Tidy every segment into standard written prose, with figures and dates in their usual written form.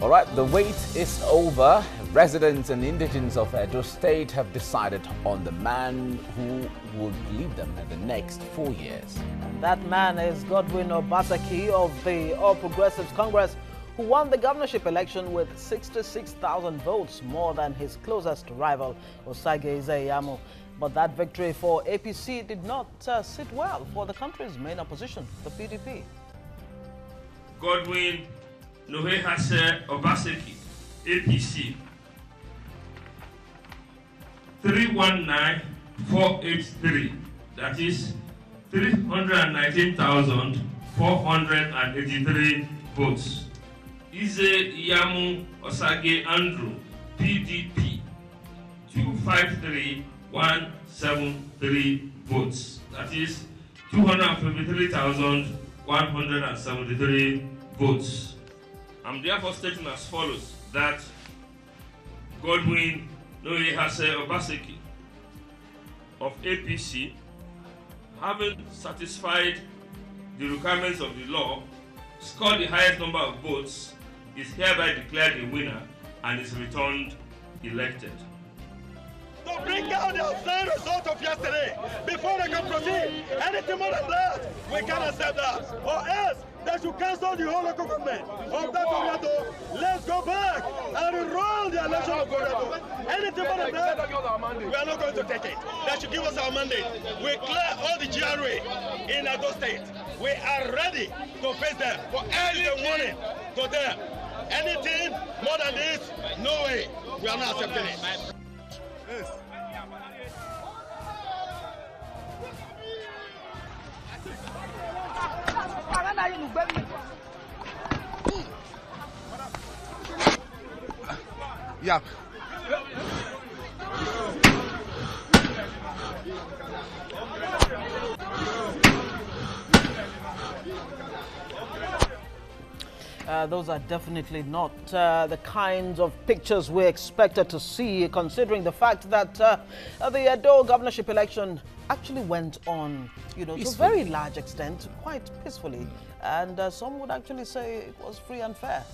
All right, the wait is over. Residents and indigents of Edo State have decided on the man who would lead them in the next 4 years. And that man is Godwin Obaseki of the All Progressives Congress, who won the governorship election with 66,000 votes, more than his closest rival, Osage Izeyamu. But that victory for APC did not sit well for the country's main opposition, the PDP. Godwin Nohehase Obaseki, APC, 319,483. That is 319,483 votes. Izeyamu Osage Andrew, PDP, 253,173 votes. That is 253,173 votes. I'm therefore stating as follows that Godwin Nohehase Obaseki of APC, having satisfied the requirements of the law, scored the highest number of votes, is hereby declared a winner and is returned elected. To bring out the outside result of yesterday before they can proceed. Anything more than that, we can't accept that. Or else they should cancel the whole local government of that Oriado. Let's go back and enroll the election of Oriado. Anything more than that, we are not going to take it. They should give us our mandate. We clear all the GRA in Edo State. We are ready to face them for early warning to them. Anything more than this, no way. We are not accepting it. Yes. Yeah. Those are definitely not the kinds of pictures we expected to see, considering the fact that the Edo governorship election actually went on, to a very large extent, quite peacefully. And some would actually say it was free and fair.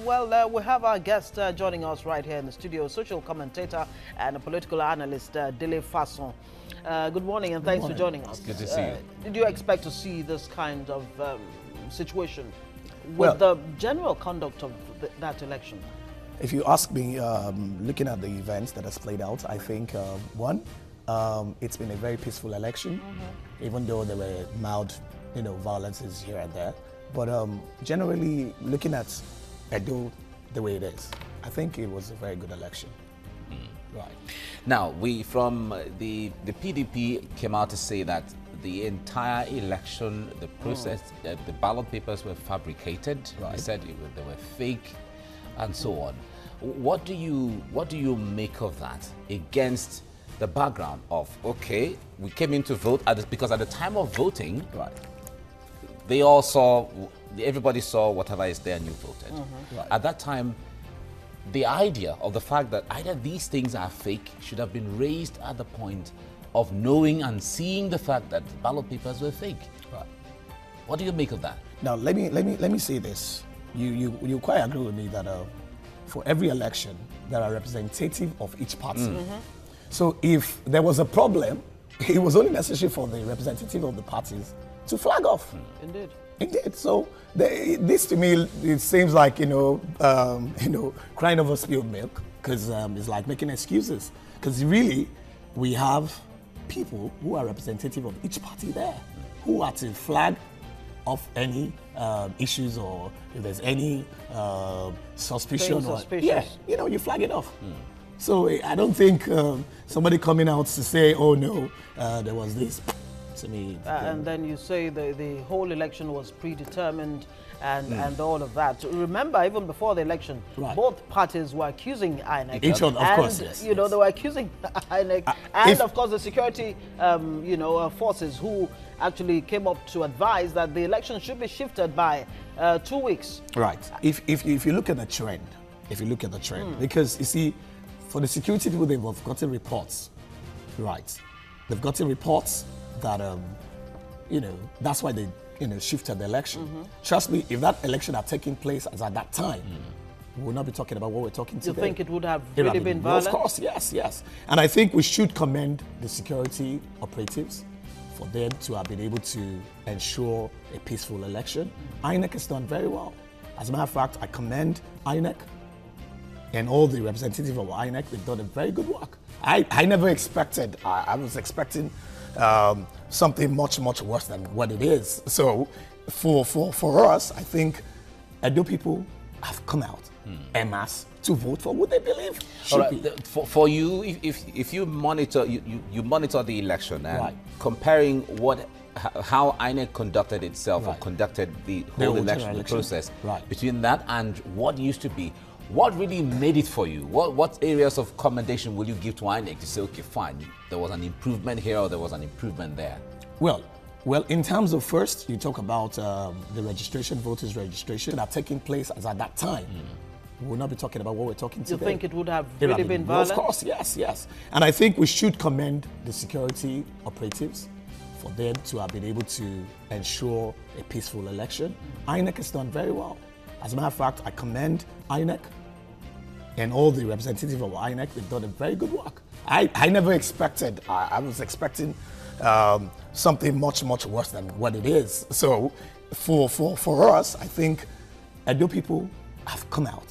We have our guest joining us right here in the studio, social commentator and a political analyst, DELE FASAN. Good morning and thanks for joining us. Good to see you. Did you expect to see this kind of situation with the general conduct of that election? If you ask me, looking at the events that has played out, I think, one, it's been a very peaceful election, even though there were mild, violences here and there. But generally, looking at Edo the way it is, I think it was a very good election. Right. Now, we from the PDP came out to say that the entire election, the process, the ballot papers were fabricated. Right. They said they were fake, and so on. What do you make of that against the background of, okay, we came in to vote because at the time of voting, Right. everybody saw whatever is there and you voted. Right. At that time, the idea of the fact that either these things are fake should have been raised at the point of knowing and seeing the fact that the ballot papers were fake. Right. What do you make of that? Now, let me say this. You quite agree with me that for every election, there are representatives of each party. So if there was a problem, it was only necessary for the representative of the parties to flag off. Indeed. Indeed. So this to me, it seems like crying over spilled milk, because it's like making excuses. Because really, we have people who are representative of each party there, who are to flag off any issues, or if there's any suspicion, you flag it off. So I don't think somebody coming out to say, oh no, there was this. To me, and then you say the whole election was predetermined and all of that. Remember, even before the election, both parties were accusing INEC. Each other, of course, yes. They were accusing INEC and, of course, the security, forces who actually came up to advise that the election should be shifted by 2 weeks. Right. If you look at the trend, because you see, for the security people, they've gotten reports, right? They've gotten reports that, that's why they, shifted the election. Trust me, if that election had taken place as at that time, we will not be talking about what we're talking today. You think it would have really been violent? Of course, yes, yes. And I think we should commend the security operatives for them to have been able to ensure a peaceful election. INEC has done very well. As a matter of fact, I commend INEC and all the representatives of INEC. They've done a very good work. I never expected, I was expecting something much, much worse than what it is. So for us, I think Edo people have come out en masse to vote for what they believe should All right. be. For you, if you monitor, you monitor the election and Right. comparing how INEC conducted itself or Right. conducted the The whole whole election election. process, Right. between that and what used to be, what really made it for you? What areas of commendation will you give to INEC to say, okay, fine, there was an improvement here or there was an improvement there? Well, in terms of first, you talk about the registration, voters registration that taking place as at that time. We will not be talking about what we're talking You today. think it would have really been Well, violent? of course, yes, yes. And I think we should commend the security operatives for them to have been able to ensure a peaceful election. INEC has done very well. As a matter of fact, I commend INEC and all the representatives of INEC. They've done a very good work. I never expected, I was expecting something much, much worse than what it is. So for us, I think Edo people have come out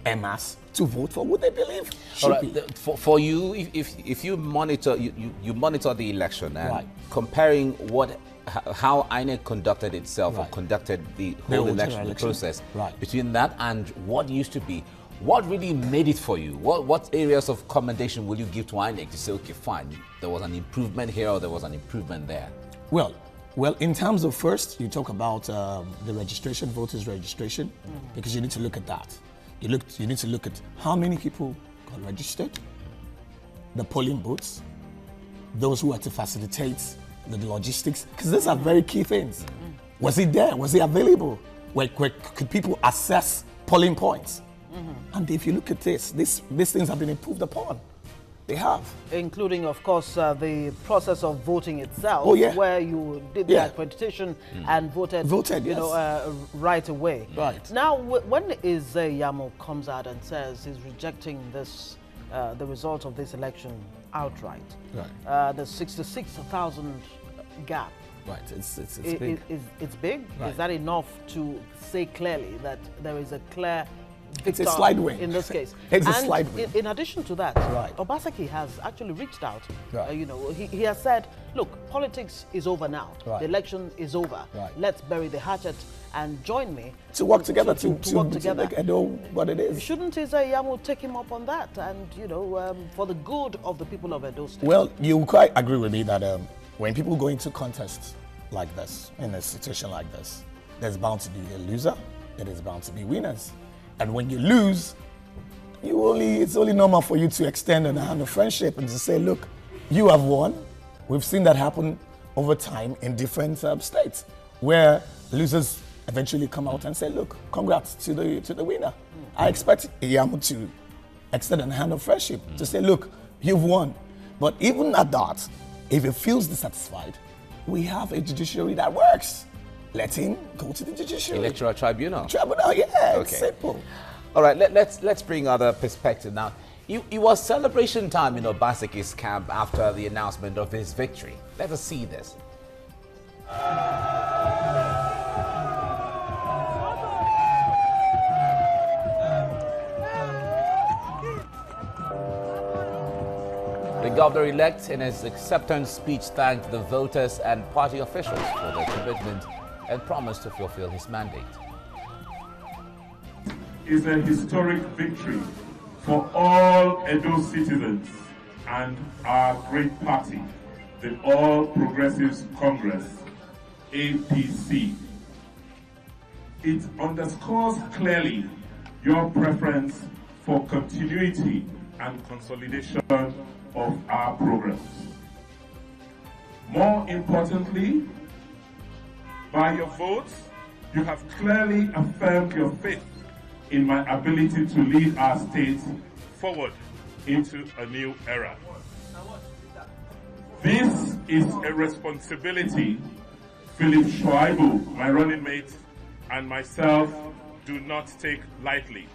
en masse to vote for what they believe should All be. right. For you, if you monitor, you monitor the election and Right. comparing how INEC conducted itself or Right. conducted the The whole whole election election. process, Right. between that and what used to be, what really made it for you? What areas of commendation will you give to INEC to say, okay, fine, there was an improvement here or there was an improvement there? Well, in terms of first, you talk about the registration, voters registration, because you need to look at that. You need to look at how many people got registered, the polling booths, those who are to facilitate the logistics, because these are very key things. Was it there? Was it available? Where could people access polling points? And if you look at these things have been improved upon. They have. Including, of course, the process of voting itself, Oh, yeah. where you did Yeah. the accreditation and voted, Yes. right away. Right. Now, when Yamo comes out and says he's rejecting this, the result of this election outright, Right. the 66,000 gap, Right. It's big. It's big. Right. Is that enough to say clearly that there is a clear It's a victor slide win. in this case? It's a And slide win. in addition to that, Right. Obaseki has actually reached out. Right. He has said, look, politics is over now. Right. The election is over. Right. Let's bury the hatchet and join me To work together, to work together. make Edo what it is. Shouldn't Yamu take him up on that and, for the good of the people of Edo State? Well, you quite agree with me that when people go into contests like this, in a situation like this, there's bound to be a loser, there is bound to be winners. And when you lose, it's only normal for you to extend a hand of friendship and to say, look, you have won. We've seen that happen over time in different states, where losers eventually come out and say, look, congrats to the winner. I expect Yamu to extend a hand of friendship to say, look, you've won. But even at that, if he feels dissatisfied, we have a judiciary that works. Let him go to the judiciary. Electoral tribunal. Tribunal, yeah, it's Okay. simple. All right, let's bring other perspective now. It was celebration time in Obaseki's camp after the announcement of his victory. Let us see this. The governor-elect, in his acceptance speech, thanked the voters and party officials for their commitment and promised to fulfill his mandate. Is a historic victory for all Edo citizens and our great party, the All Progressives Congress, APC. It underscores clearly your preference for continuity and consolidation of our programs. More importantly, by your votes, you have clearly affirmed your faith in my ability to lead our state forward into a new era. This is a responsibility Philip Shoaibu, my running mate, and myself do not take lightly.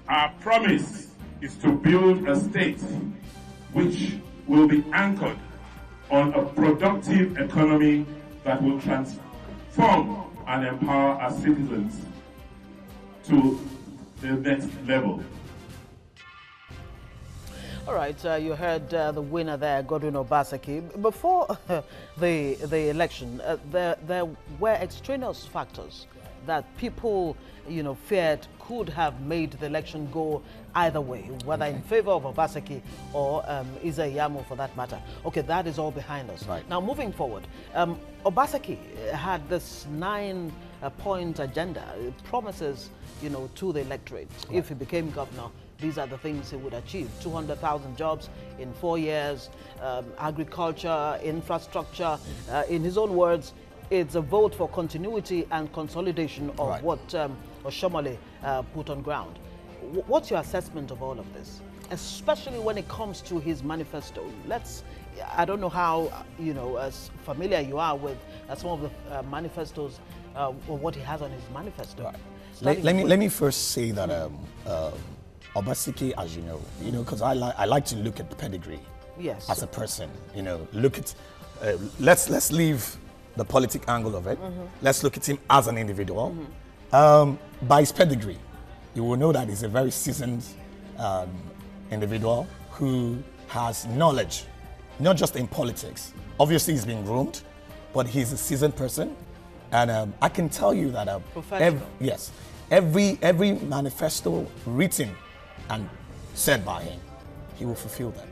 Our promise is to build a state which will be anchored on a productive economy that will transform and empower our citizens to the next level. All right, you heard the winner there, Godwin Obaseki. Before the election, there were extraneous factors that people, feared could have made the election go either way, whether in favor of Obaseki or Ize-Iyamu for that matter. Okay, that is all behind us. Right. Now, moving forward, Obaseki had this 9-point agenda. It promises, to the electorate, right, if he became governor. These are the things he would achieve: 200,000 jobs in 4 years, agriculture, infrastructure. In his own words, it's a vote for continuity and consolidation of right, what Oshomole put on ground. What's your assessment of all of this, especially when it comes to his manifesto? I don't know how, as familiar you are with some of the manifestos or what he has on his manifesto. Right. Let me first say that Obaseki, as you know, because I like to look at the pedigree. Yes. As a person, look at. Let's leave the politic angle of it. Mm-hmm. Let's look at him as an individual. Mm-hmm. By his pedigree, you will know that he's a very seasoned individual who has knowledge, not just in politics. Obviously, he's been groomed, but he's a seasoned person, and I can tell you that every manifesto written and said by him, he will fulfill them.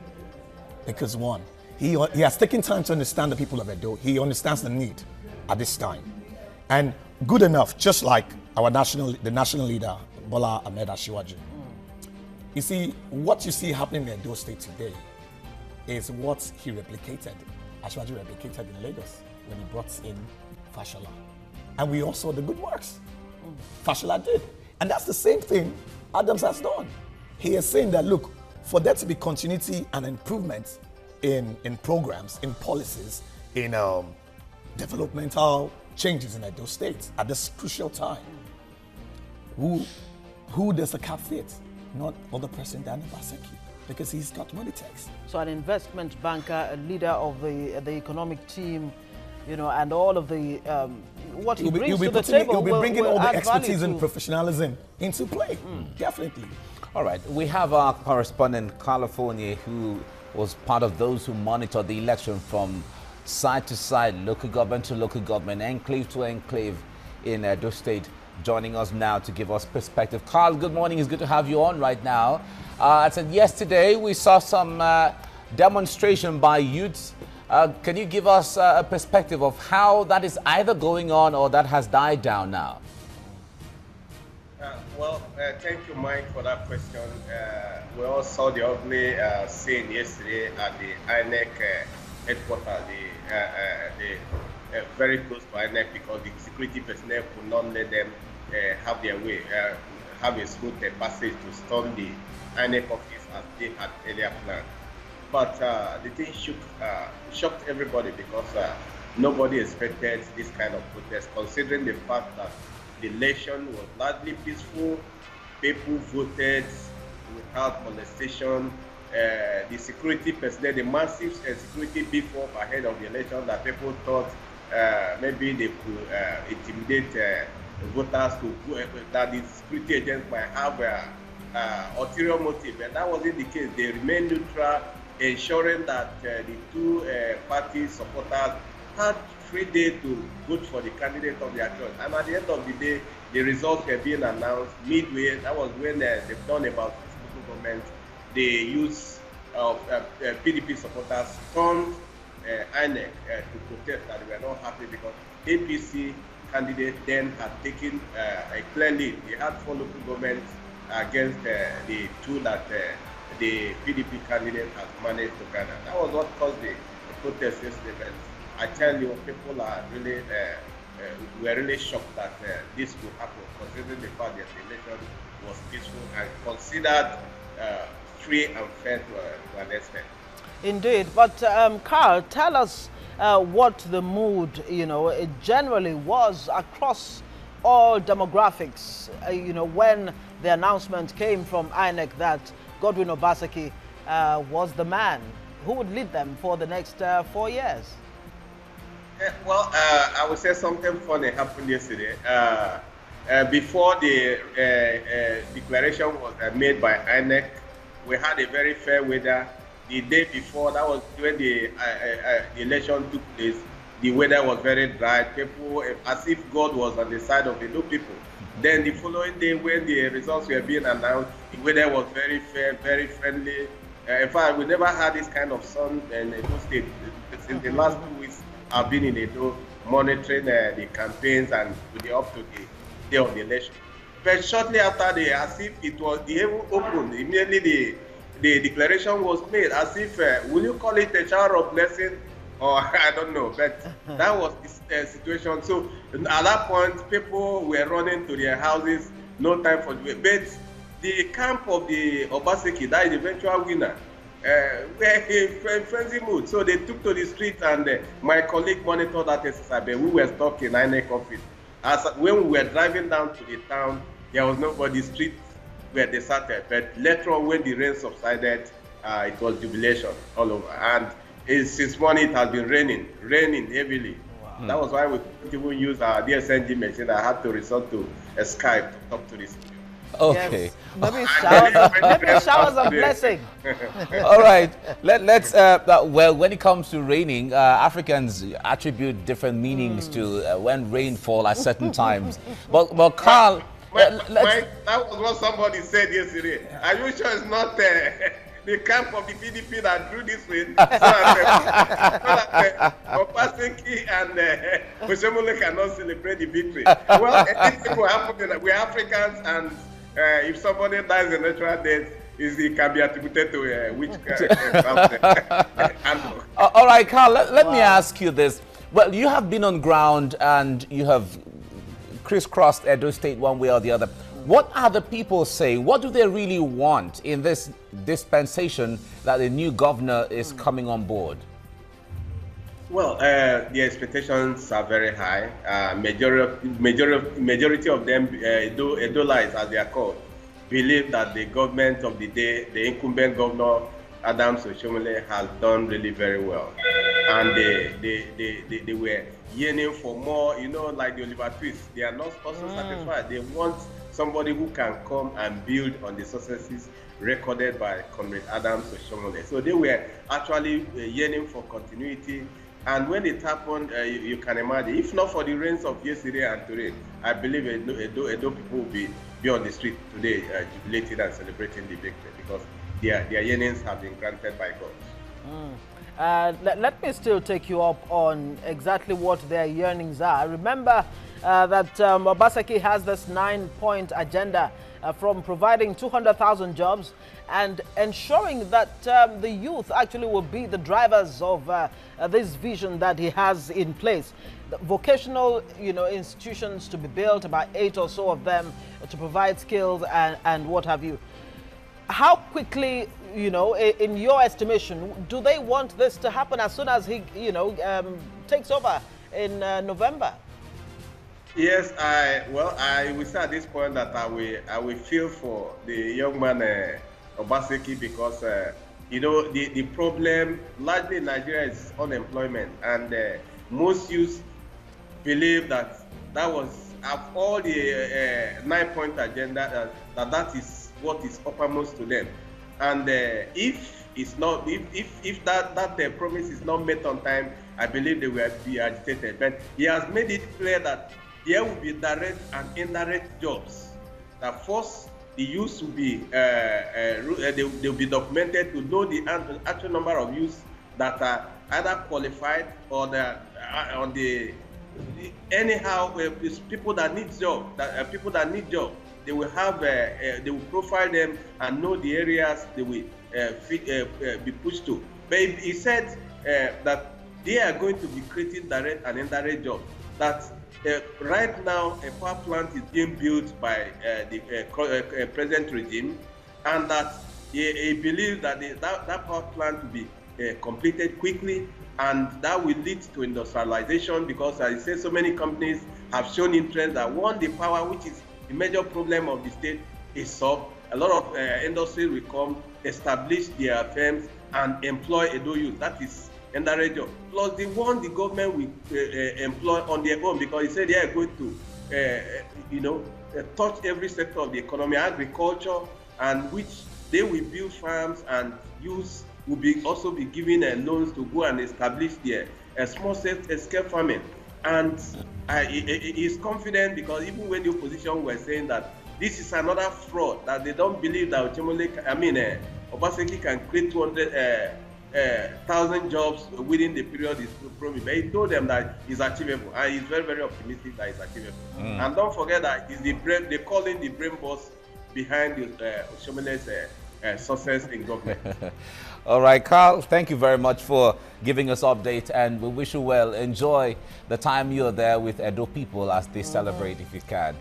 Because one, he has taken time to understand the people of Edo. He understands the need at this time. And good enough, just like the national leader, Bola Ahmed Asiwaju. You see, what you see happening in Edo State today is what he replicated, Asiwaju replicated in Lagos when he brought in Fashola. And we all saw the good works Fashola did. And that's the same thing Adams has done. He is saying that, look, for there to be continuity and improvement in programs, in policies, in developmental changes in Edo State at this crucial time, who does the cap fit? Not other person than Obaseki, because he's got what it takes. So an investment banker, a leader of the economic team, and all of the what he brings to the table. He'll be bringing all the expertise and professionalism into play. Definitely. All right, we have our correspondent, California, who was part of those who monitored the election from side to side, local government to local government, enclave to enclave in Edo State, joining us now to give us perspective. Carl, good morning. It's good to have you on right now. I said yesterday we saw some demonstration by youths. Can you give us a perspective of how that is either going on or that has died down now? Thank you, Mike, for that question. We all saw the ugly scene yesterday at the INEC headquarters, very close to INEC, because the security personnel could not let them have their way, have a smooth passage to storm the INEC office as they had earlier planned. But the thing shocked everybody, because nobody expected this kind of protest, considering the fact that the election was largely peaceful. People voted without molestation. The security personnel, the massive security beef up ahead of the election that people thought maybe they could intimidate voters that the security agents might have ulterior motive. And that wasn't the case. They remained neutral, ensuring that the two party supporters had 3 days to vote for the candidate of their choice. And at the end of the day, the results were being announced midway. That was when they've done about 6 local governments. The youth of PDP supporters stormed INEC to protest that they were not happy, because APC candidate then had taken a clear lead. They had 4 local governments against the 2 that the PDP candidate has managed to gather. That was what caused the protest yesterday. I tell you, people are really were really shocked that this would happen, considering the fact that the election was peaceful and considered free and fair to an extent. Indeed, but Carl, tell us what the mood, it generally was across all demographics, when the announcement came from INEC that Godwin Obaseki was the man who would lead them for the next 4 years. Well, I would say something funny happened yesterday. Before the declaration was made by INEC, we had a very fair weather. The day before, that was when the election took place, the weather was very dry. People, as if God was on the side of the Edo people. Then the following day, when the results were being announced, the weather was very fair, very friendly. In fact, we never had this kind of sun in Edo State. Since the last 2 weeks, I've been in Edo monitoring the campaigns and up to the day of the election. But shortly after, as if it was the heaven opened, immediately the declaration was made, as if, will you call it a shower of blessing? Or I don't know, but that was the situation. So at that point, people were running to their houses, no time for the but the camp of the Obaseki, that is the eventual winner, were in frenzy mood. So they took to the street, and my colleague monitored that exercise. We were stuck in INEC office. As when we were driving down to the town, there was nobody. Streets were deserted. But later on, when the rain subsided, it was jubilation all over. And since morning, it has been raining heavily. Wow. That was why we couldn't even use our DSNG machine. I had to resort to Skype to talk to this. Okay. Yes. Maybe showers of blessing. All right. Let's. Well, when it comes to raining, Africans attribute different meanings to when rain fall at certain times. But Carl, that was what somebody said yesterday. Are you sure it's not the camp of the PDP that drew this way? So that Obaseki and Oshomole cannot celebrate the victory. Well, anything will happen. We're Africans, and if somebody dies a natural death, it can be attributed to witchcraft. All right, Carl, let me ask you this. Well, you have been on ground and you have crisscrossed Edo State one way or the other. What are the people saying? What do they really want in this dispensation that the new governor is coming on board? Well, the expectations are very high. Majority of them, Edolites as they are called, believe that the government of the day, the incumbent governor, Adams Oshomole, has done really very well. And they were yearning for more, like the Oliver Twist. They are not also satisfied. They want somebody who can come and build on the successes recorded by Comrade Adams Oshomole. So they were actually yearning for continuity. And when it happened, you can imagine, if not for the rains of yesterday and today, I believe Edo people will be on the street today jubilating and celebrating the victory, because their yearnings have been granted by God. Let me still take you up on exactly what their yearnings are. Remember that Obaseki has this 9-point agenda from providing 200,000 jobs and ensuring that the youth actually will be the drivers of this vision that he has in place. The vocational, institutions to be built, about 8 or so of them, to provide skills and what have you. How quickly, in your estimation, do they want this to happen as soon as he, takes over in November? Yes, I will say at this point that I will feel for the young man Obaseki, because the problem largely in Nigeria is unemployment, and most youths believe that was of all the 9-point agenda that is what is uppermost to them, and if it's not, if that promise is not met on time, I believe they will be agitated. But he has made it clear that there will be direct and indirect jobs. That first, the youth will be they'll be documented to know the actual number of youths that are either qualified or anyhow people that need job. People that need job, they will have they will profile them and know the areas they will be pushed to. But he said that they are going to be creating direct and indirect jobs. That right now, a power plant is being built by the present regime, and that he believes that that power plant will be completed quickly, and that will lead to industrialization, because as I say, so many companies have shown interest that want the power, which is the major problem of the state, is solved, a lot of industries will come, establish their firms, and employ Edo youth. That is another job. Plus the one the government will employ on their own, because he said they are going to, touch every sector of the economy, agriculture, and which they will build farms, and youth will also be given loans to go and establish their small-scale farming. And he is confident, because even when the opposition were saying that this is another fraud, that they don't believe that Obaseki can create 200,000 jobs within the period he's promised. But he told them that it's achievable, and he's very, very optimistic that it's achievable. And don't forget that he's the brain, they call him the brain boss behind Oshomene's success in government. All right, Carl, thank you very much for giving us update, and we wish you well. Enjoy the time you're there with Edo people as they celebrate, if you can.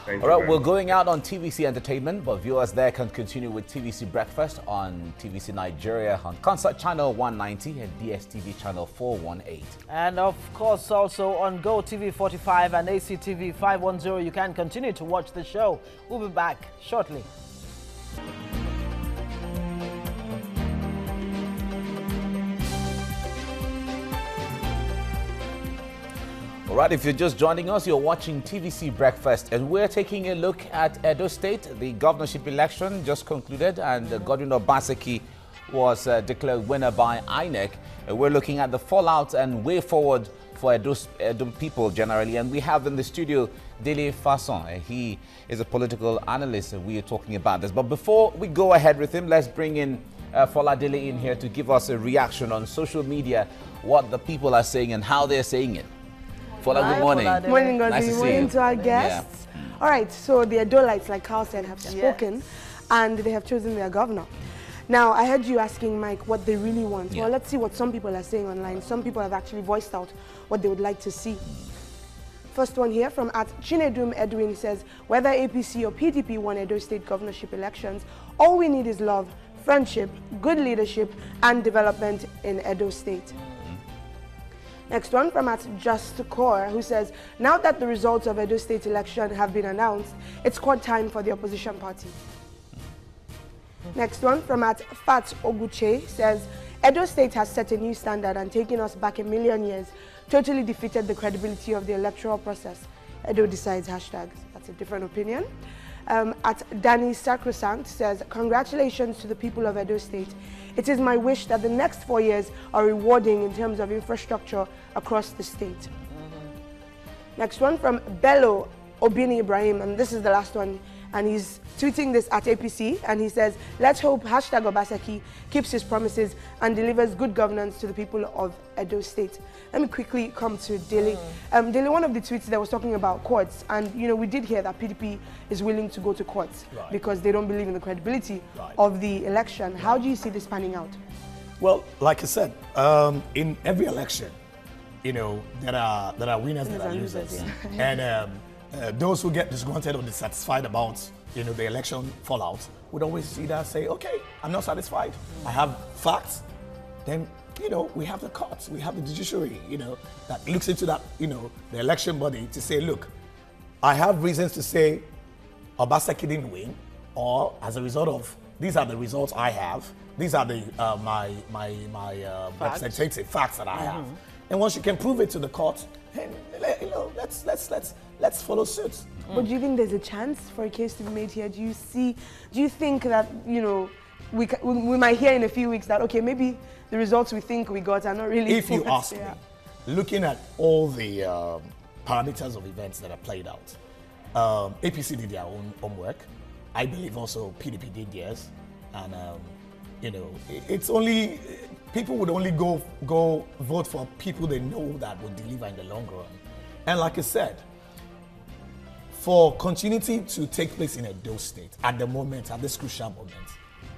All right, we're going out on TVC Entertainment, but viewers there can continue with TVC Breakfast on TVC Nigeria on Concert Channel 190 and DSTV Channel 418. And of course, also on Go TV 45 and ACTV 510, you can continue to watch the show. We'll be back shortly. All right, if you're just joining us, you're watching TVC Breakfast, and we're taking a look at Edo State. The governorship election just concluded, and Godwin Obaseki was declared winner by INEC. We're looking at the fallout and way forward for Edo people generally, and we have in the studio DELE FASAN. He is a political analyst, and we are talking about this. But before we go ahead with him, let's bring in Fola Dele in here to give us a reaction on social media, what the people are saying and how they're saying it. Fola, good morning. Morning, nice to see morning you. to our guests. Yeah. All right, so the Edolites, like Carl said, have spoken, and they have chosen their governor. Now, I heard you asking Mike what they really want. Well, let's see what some people are saying online. Some people have actually voiced out what they would like to see. First one here from @Chinedum Edwin says, whether APC or PDP won Edo State governorship elections, all we need is love, friendship, good leadership, and development in Edo State. Next one from @JustCore, who says, now that the results of Edo State election have been announced, it's court time for the opposition party. Next one from @Fat Oguche says, Edo State has set a new standard and taking us back a million years, totally defeated the credibility of the electoral process. Edo decides hashtags. That's a different opinion. @Danny Sacrosanct says, congratulations to the people of Edo State. It is my wish that the next 4 years are rewarding in terms of infrastructure across the state. Next one from Bello Obini Ibrahim, and this is the last one, and he's tweeting this at APC, and he says, let's hope hashtag Obaseki keeps his promises and delivers good governance to the people of Edo State. Let me quickly come to DELE. DELE, one of the tweets that was talking about courts, and we did hear that PDP is willing to go to courts because they don't believe in the credibility of the election. How do you see this panning out? Well, like I said, in every election, there are winners and there are losers. And those who get disgruntled or dissatisfied about the election fallout would always either say, okay, I'm not satisfied, I have facts. Then we have the courts, we have the judiciary, that looks into that, the election body to say, look, I have reasons to say Obaseki didn't win, or as a result of, these are the results I have, these are the my representative facts that I have. And once you can prove it to the court, then, let's follow suit. But do you think there's a chance for a case to be made here? Do you think that, we might hear in a few weeks that, okay, maybe the results we think we got are not really... If you ask me, looking at all the parameters of events that are played out, APC did their own homework. I believe also PDP did theirs. And, it's only... People would only go vote for people they know that will deliver in the long run. And like I said, for continuity to take place in Edo State at the moment, at this crucial moment,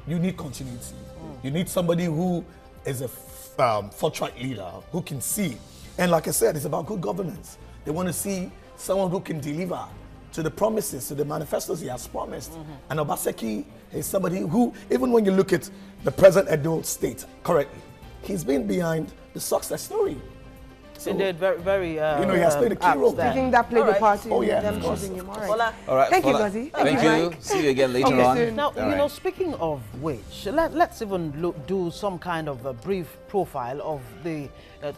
you need continuity. You need somebody who is a forthright leader, who can see. And like I said, it's about good governance. They want to see someone who can deliver to the promises, to the manifestos he has promised. And Obaseki is somebody who, even when you look at the present Edo State currently, he's been behind the success story. So, indeed, very, very. he has played a key role. there. Taking that played a part in them of course. choosing him. All right. Fola. All right. Thank you, Fola. Gozi. Thank you. See you again later on. soon. Now, All you know, right. speaking of which, let's even do some kind of a brief profile of the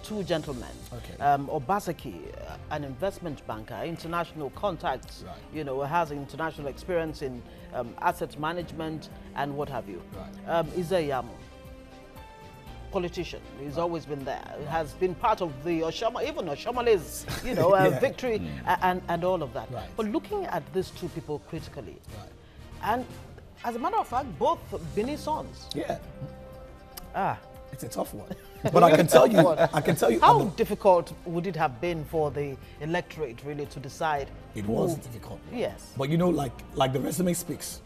two gentlemen. Okay. Obaseki, an investment banker, international contacts, Right. has international experience in asset management and what have you. Right. Izeyamu, politician, he's always been there, has been part of the Oshoma, even Oshomale's, victory and all of that. Right. But looking at these two people critically, Right. and as a matter of fact, both Bini sons. Yeah, Ah, it's a tough one. But I can tell you, how difficult would it have been for the electorate really to decide? it was difficult. Yes. But like the resume speaks.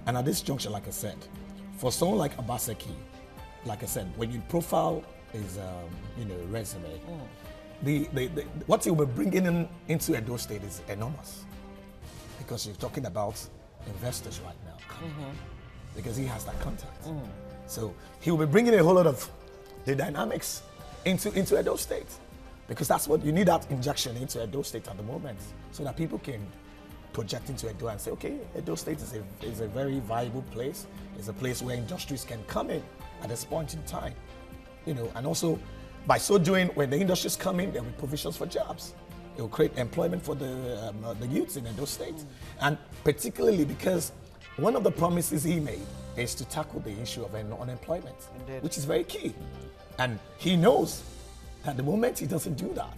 And at this juncture, like I said, for someone like Obaseki, like I said, when you profile his resume, the what he will be bringing into Edo State is enormous, because you're talking about investors right now coming in, because he has that contact. So he will be bringing a whole lot of the dynamics into Edo State, because that's what you need, that injection into Edo State at the moment, so that people can project into Edo and say, okay, Edo State is a very viable place. It's a place where industries can come in at this point in time, and also by so doing, when the industries come in, there will be provisions for jobs. It will create employment for the youths in Edo State, and particularly because one of the promises he made is to tackle the issue of unemployment, Indeed. which is very key, and he knows that the moment he doesn't do that,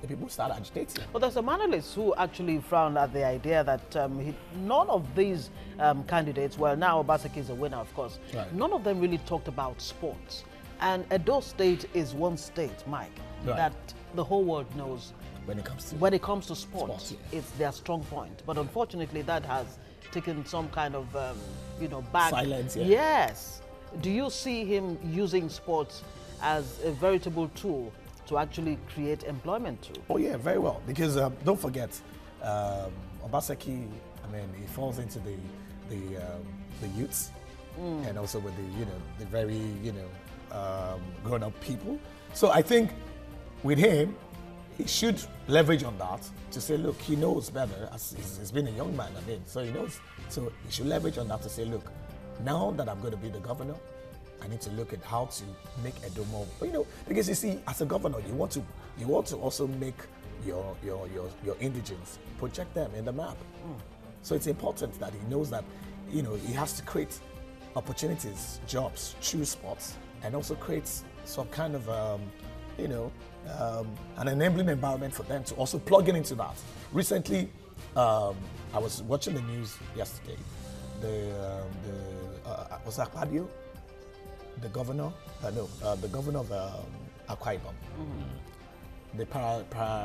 the people start agitating. But there's some analysts who actually frowned at the idea that none of these candidates, well, now Obaseki is a winner, of course, Right. none of them really talked about sports. And Edo State is one state, Mike, Right. that the whole world knows When it comes to sports, Sports, it's their strong point. But unfortunately, that has taken some kind of, back. Silence, yeah. Yes. Do you see him using sports as a veritable tool to actually create employment too? Oh yeah, very well. Because don't forget, Obaseki, he falls into the youths, and also with the very grown-up people. So I think with him, he should leverage on that to say, look, he knows better, as he's been a young man, so he knows. So he should leverage on that to say, look, now that I'm going to be the governor, I need to look at how to make Edo more, because you see, as a governor, you want to also make your indigents, project them in the map. So it's important that he knows that, he has to create opportunities, jobs, through sports, and also create some kind of, an enabling environment for them to also plug into that. Recently, I was watching the news yesterday. Was that Padio? The governor? The governor of Akwa Ibom. The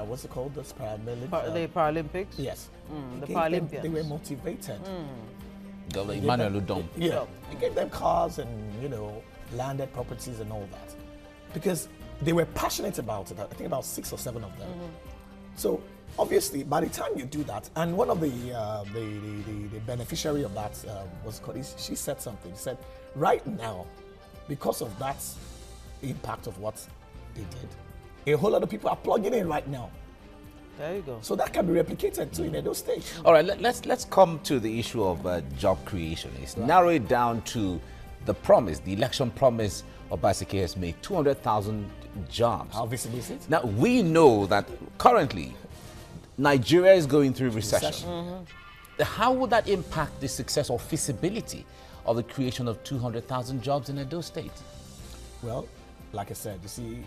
what's it called? The Paralympics? Yes. The Paralympians. They were motivated. Governor Emmanuel Udom. Yeah. They gave them cars and, landed properties and all that, because they were passionate about it. I think about 6 or 7 of them. So obviously, by the time you do that, and one of the beneficiary of that she said something. She said, right now, because of that impact of what they did, a whole lot of people are plugging in right now. There you go. So that can be replicated too in Edo State. All right, let's come to the issue of job creation. It's narrow it down to the promise, the election promise Obaseki has made, 200,000 jobs. How visible is it? Now, we know that currently Nigeria is going through recession. How would that impact the success or feasibility of the creation of 200,000 jobs in Edo State? Well, like I said, you see,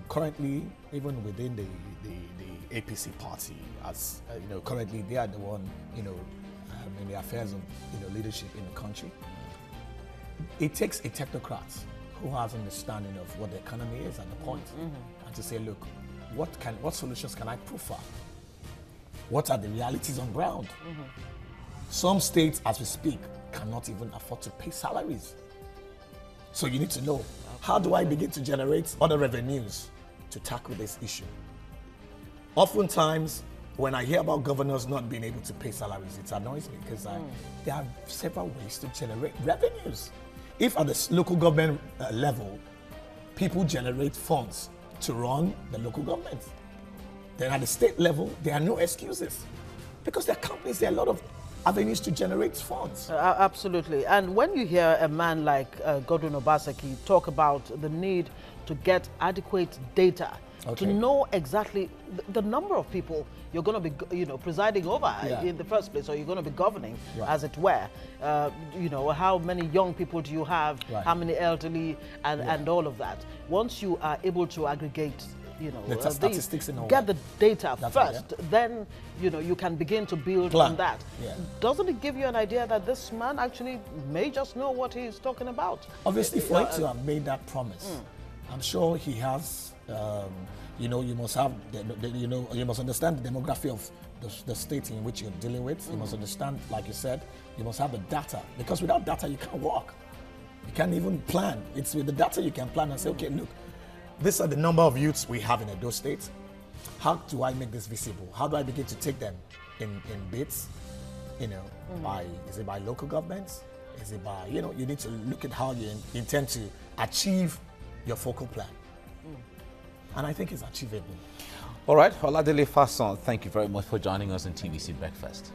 currently, even within the APC party, as currently they are the one, in the affairs of what in the country. It takes a technocrat who has understanding of what the economy is at the point, and to say, look, what solutions can I profile? What are the realities on ground? Some states, as we speak, cannot even afford to pay salaries. So you need to know, how do I begin to generate other revenues to tackle this issue? Oftentimes, when I hear about governors not being able to pay salaries, it annoys me, because there are several ways to generate revenues. If at the local government level, people generate funds to run the local governments. Then at the state level, there are no excuses. Because there are companies, there are a lot of avenues to generate funds. Absolutely. And when you hear a man like Godwin Obaseki talk about the need to get adequate data, to know exactly the number of people you're going to be, presiding over in the first place, or you're going to be governing, as it were. How many young people do you have? How many elderly, and all of that. Once you are able to aggregate, the statistics and all get that. the data first, then you can begin to build on that. Doesn't it give you an idea that this man actually may just know what he's talking about? Obviously, for it to have made that promise, I'm sure he has. You must have, you must understand the demography of the state in which you're dealing with. You must understand, like you said, you must have the data, because without data you can't work. You can't even plan. It's with the data you can plan and say, okay, look, these are the number of youths we have in Edo State. How do I make this visible? How do I begin to take them in bits? Is it by local governments? Is it by, you need to look at how you intend to achieve your focal plan. And I think it's achievable. All right, DELE FASAN, thank you very much for joining us in TVC Breakfast.